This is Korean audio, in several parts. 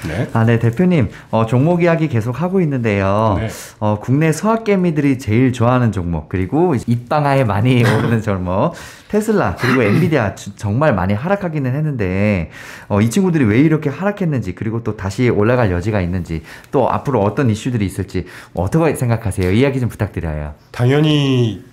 네. 네, 대표님. 종목 이야기 계속 하고 있는데요. 네. 국내 서학개미들이 제일 좋아하는 종목, 그리고 입방아에 많이 오르는 종목, 테슬라, 그리고 엔비디아 정말 많이 하락하기는 했는데, 이 친구들이 왜 이렇게 하락했는지, 그리고 또 다시 올라갈 여지가 있는지, 또 앞으로 어떤 이슈들이 있을지, 어떻게 생각하세요? 이야기 좀 부탁드려요. 당연히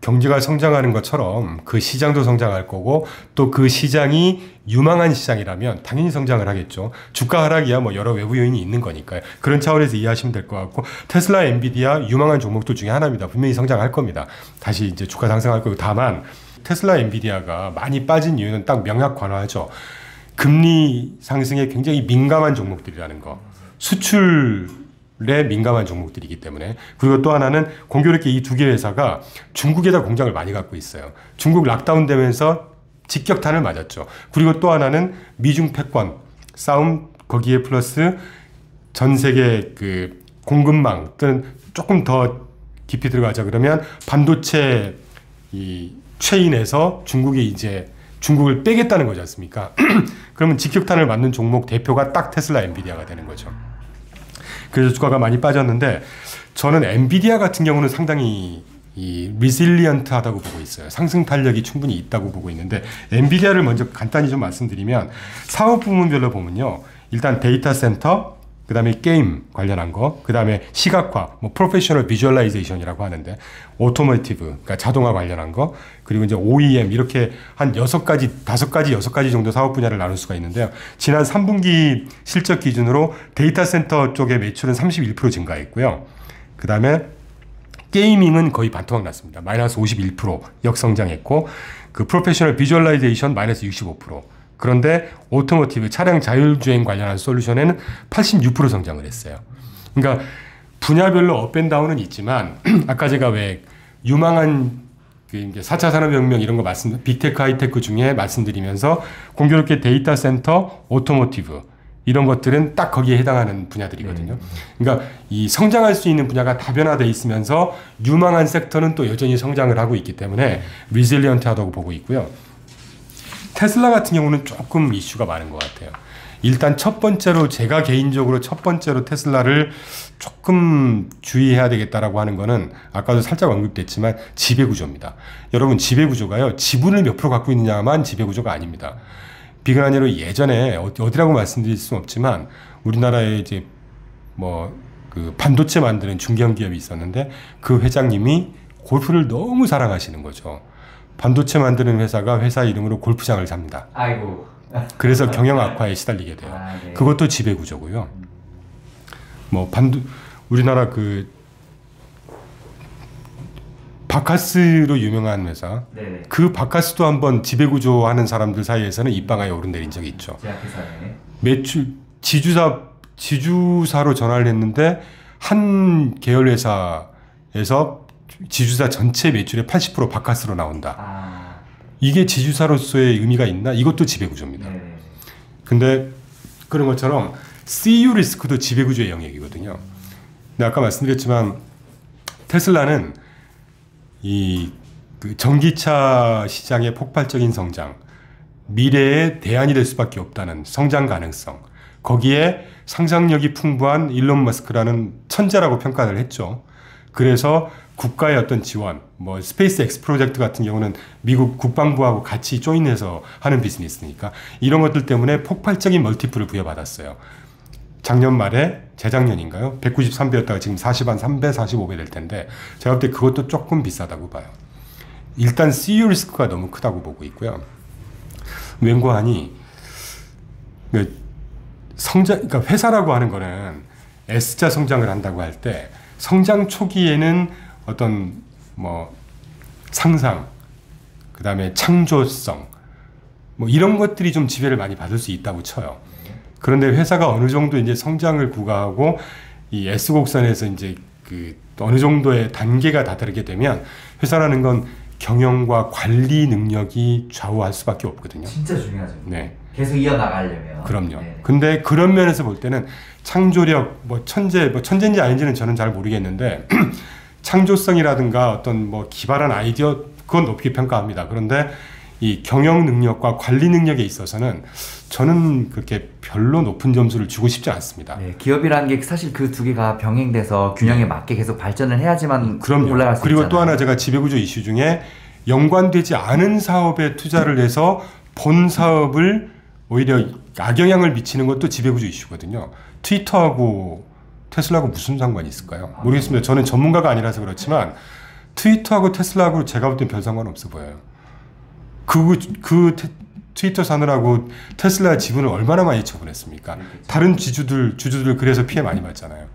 경제가 성장하는 것처럼 그 시장도 성장할 거고 또 그 시장이 유망한 시장이라면 당연히 성장을 하겠죠. 주가 하락이야 뭐 여러 외부 요인이 있는 거니까요. 그런 차원에서 이해하시면 될 것 같고 테슬라, 엔비디아 유망한 종목들 중에 하나입니다. 분명히 성장할 겁니다. 다시 이제 주가 상승할 거고 다만 테슬라, 엔비디아가 많이 빠진 이유는 딱 명확관화하죠. 금리 상승에 굉장히 민감한 종목들이라는 거. 수출에 민감한 종목들이기 때문에. 그리고 또 하나는 공교롭게 이 두 개 회사가 중국에다 공장을 많이 갖고 있어요. 중국 락다운 되면서 직격탄을 맞았죠. 그리고 또 하나는 미중 패권 싸움, 거기에 플러스 전 세계 그 공급망 또는 조금 더 깊이 들어가자 그러면 반도체 이 체인에서 중국이 이제 중국을 빼겠다는 거지 않습니까? 그러면 직격탄을 맞는 종목 대표가 딱 테슬라, 엔비디아가 되는 거죠. 그래서 주가가 많이 빠졌는데 저는 엔비디아 같은 경우는 상당히 리실리언트하다고 보고 있어요. 상승 탄력이 충분히 있다고 보고 있는데 엔비디아를 먼저 간단히 좀 말씀드리면 사업 부문별로 보면요. 일단 데이터 센터, 그 다음에 게임 관련한 거, 그 다음에 시각화, 뭐 프로페셔널 비주얼라이제이션이라고 하는데 오토모티브, 그러니까 자동화 관련한 거, 그리고 이제 OEM 이렇게 한 6가지 정도 사업 분야를 나눌 수가 있는데요. 지난 3분기 실적 기준으로 데이터 센터 쪽의 매출은 31% 증가했고요. 그 다음에 게이밍은 거의 반토막 났습니다. 마이너스 51% 역성장했고, 그 프로페셔널 비주얼라이제이션 마이너스 65%. 그런데 오토모티브 차량 자율주행 관련한 솔루션에는 86% 성장을 했어요. 그러니까 분야별로 업앤다운은 있지만 아까 제가 왜 유망한 그 이제 4차 산업혁명 이런 거 빅테크 하이테크 중에 말씀드리면서 공교롭게 데이터 센터, 오토모티브 이런 것들은 딱 거기에 해당하는 분야들이거든요. 그러니까 이 성장할 수 있는 분야가 다변화되어 있으면서 유망한 섹터는 또 여전히 성장을 하고 있기 때문에 리질리언트하다고 보고 있고요. 테슬라 같은 경우는 조금 이슈가 많은 것 같아요. 일단 제가 개인적으로 첫 번째로 테슬라를 조금 주의해야 되겠다라고 하는 거는 아까도 살짝 언급됐지만 지배구조입니다. 여러분 지배구조가요. 지분을 몇 프로 갖고 있느냐만 지배구조가 아닙니다. 비근한 예로 예전에 어디라고 말씀드릴 수는 없지만 우리나라에 이제 뭐 그 반도체 만드는 중견기업이 있었는데 그 회장님이 골프를 너무 사랑하시는 거죠. 반도체 만드는 회사가 회사 이름으로 골프장을 삽니다. 아이고. 그래서 경영 악화에 시달리게 돼요. 네. 그것도 지배구조고요. 뭐 우리나라 그 바카스로 유명한 회사. 네네. 그 바카스도 한번 지배구조 하는 사람들 사이에서는 입방아에 오르내린 적이 있죠. 제약회사네. 매출 지주사로 전환을 했는데 한 계열 회사에서 지주사 전체 매출의 80% 바카스로 나온다. 이게 지주사로서의 의미가 있나? 이것도 지배구조입니다. 네네. 근데 그런 것처럼 CU 리스크도 지배구조의 영역이거든요. 근데 아까 말씀드렸지만 테슬라는 그 전기차 시장의 폭발적인 성장, 미래의 대안이 될 수밖에 없다는 성장 가능성, 거기에 상상력이 풍부한 일론 머스크라는 천재라고 평가를 했죠. 그래서 국가의 어떤 지원, 뭐 스페이스 X 프로젝트 같은 경우는 미국 국방부하고 같이 조인해서 하는 비즈니스니까 이런 것들 때문에 폭발적인 멀티플을 부여받았어요. 작년 말에 재작년인가요? 193배였다가 지금 3배, 45배 될 텐데 제가 볼 때 그것도 조금 비싸다고 봐요. 일단 CU 리스크가 너무 크다고 보고 있고요. 왠고하니 그러니까 회사라고 하는 거는 S자 성장을 한다고 할 때 성장 초기에는 어떤 뭐 상상, 그 다음에 창조성, 뭐 이런 것들이 좀 지배를 많이 받을 수 있다고 쳐요. 그런데 회사가 어느 정도 이제 성장을 구가하고 이 S 곡선에서 이제 그 어느 정도의 단계가 다다르게 되면 회사라는 건 경영과 관리 능력이 좌우할 수밖에 없거든요. 진짜 중요하죠. 네. 계속 이어나가려면. 그럼요. 네. 근데 그런 면에서 볼 때는 창조력, 뭐 천재인지 아닌지는 저는 잘 모르겠는데 창조성이라든가 어떤 뭐 기발한 아이디어 그건 높게 평가합니다. 그런데 이 경영 능력과 관리 능력에 있어서는 저는 그렇게 별로 높은 점수를 주고 싶지 않습니다. 네, 기업이라는 게 사실 그 두 개가 병행돼서 균형에 맞게 계속 발전을 해야지만 그럼요. 올라갈 수 그리고 있잖아요. 또 하나 제가 지배구조 이슈 중에 연관되지 않은 사업에 투자를 해서 본 사업을 오히려 악영향을 미치는 것도 지배구조 이슈거든요. 트위터하고 테슬라하고 무슨 상관이 있을까요? 모르겠습니다. 저는 전문가가 아니라서 그렇지만 트위터하고 테슬라하고 제가 볼 땐 별 상관 없어 보여요. 트위터 사느라고 테슬라 지분을 얼마나 많이 처분했습니까? 다른 주주들 그래서 피해 많이 봤잖아요.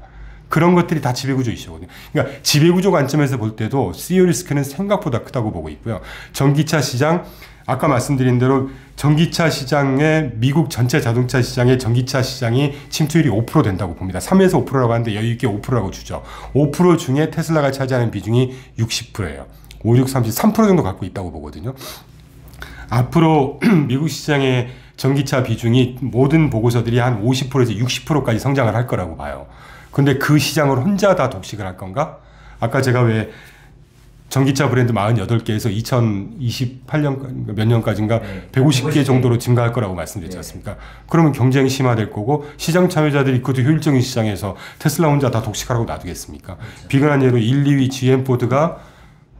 그런 것들이 다 지배구조 이슈거든요. 그러니까 지배구조 관점에서 볼 때도 CEO 리스크는 생각보다 크다고 보고 있고요. 전기차 시장, 아까 말씀드린 대로 전기차 시장의 미국 전체 자동차 시장의 전기차 시장이 침투율이 5% 된다고 봅니다. 3에서 5%라고 하는데 여유 있게 5%라고 주죠. 5% 중에 테슬라가 차지하는 비중이 60%예요. 5, 6, 30, 3% 정도 갖고 있다고 보거든요. 앞으로 미국 시장의 전기차 비중이 모든 보고서들이 한 50%에서 60%까지 성장을 할 거라고 봐요. 근데 그 시장을 혼자 다 독식을 할 건가? 아까 제가 왜 전기차 브랜드 48개에서 2028년 몇 년까지인가 150개 정도로 증가할 거라고 말씀드렸지 않습니까? 그러면 경쟁이 심화될 거고 시장 참여자들이 그것도 효율적인 시장에서 테슬라 혼자 다 독식하라고 놔두겠습니까? 비근한 예로 1, 2위 GM 포드가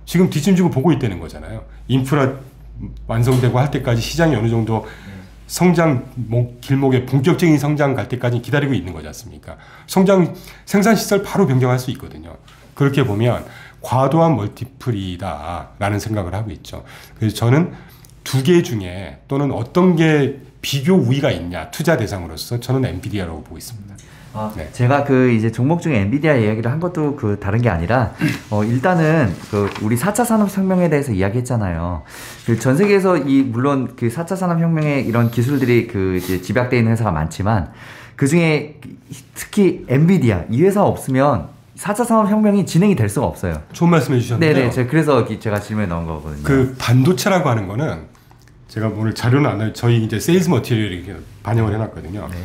지금 뒷짐지고 보고 있다는 거잖아요. 인프라 완성되고 할 때까지 시장이 어느 정도 성장 길목에 본격적인 성장 갈 때까지 기다리고 있는 거지 않습니까? 생산 시설 바로 변경할 수 있거든요. 그렇게 보면 과도한 멀티플이다라는 생각을 하고 있죠. 그래서 저는 두 개 중에 또는 어떤 게 비교 우위가 있냐 투자 대상으로서 저는 엔비디아라고 보고 있습니다. 네. 제가 이제 종목 중에 엔비디아 이야기를 한 것도 다른 게 아니라 일단은 우리 4차 산업혁명에 대해서 이야기했잖아요. 전 세계에서 물론 4차 산업혁명의 이런 기술들이 이제 집약되어 있는 회사가 많지만 그 중에 특히 엔비디아 이 회사 없으면 4차 산업혁명이 진행이 될 수가 없어요. 좋은 말씀 해주셨는데요. 네네. 그래서 제가 질문에 넣은 거거든요. 그 반도체라고 하는 거는 제가 오늘 자료는 안 나요. 저희 이제 세일즈 머티리얼을 이렇게 반영을 해놨거든요. 네.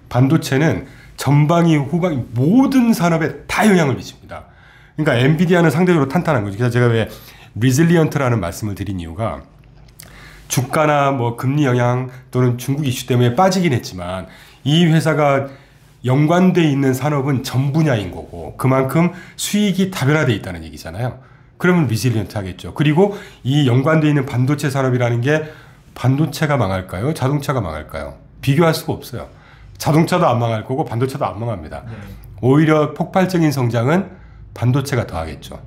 반도체는 전방위 후방위 모든 산업에 다 영향을 미칩니다. 그러니까 엔비디아는 상대적으로 탄탄한 거죠. 그래서 제가 왜 리질리언트라는 말씀을 드린 이유가 주가나 뭐 금리 영향 또는 중국 이슈 때문에 빠지긴 했지만 이 회사가 연관돼 있는 산업은 전 분야인 거고 그만큼 수익이 다변화돼 있다는 얘기잖아요. 그러면 리질리언트 하겠죠. 그리고 이 연관돼 있는 반도체 산업이라는 게 반도체가 망할까요? 자동차가 망할까요? 비교할 수가 없어요. 자동차도 안 망할 거고 반도체도 안 망합니다. 네. 오히려 폭발적인 성장은 반도체가 더하겠죠.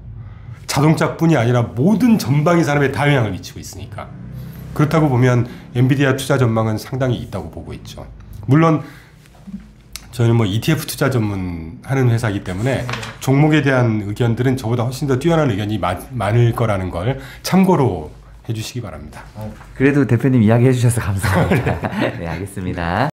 자동차뿐이 아니라 모든 전방위 산업에 다 영향을 미치고 있으니까. 그렇다고 보면 엔비디아 투자 전망은 상당히 있다고 보고 있죠. 물론 저는 뭐 ETF 투자 전문하는 회사이기 때문에 종목에 대한 의견들은 저보다 훨씬 더 뛰어난 의견이 많을 거라는 걸 참고로 해주시기 바랍니다. 그래도 대표님 이야기해 주셔서 감사합니다. 네, 알겠습니다.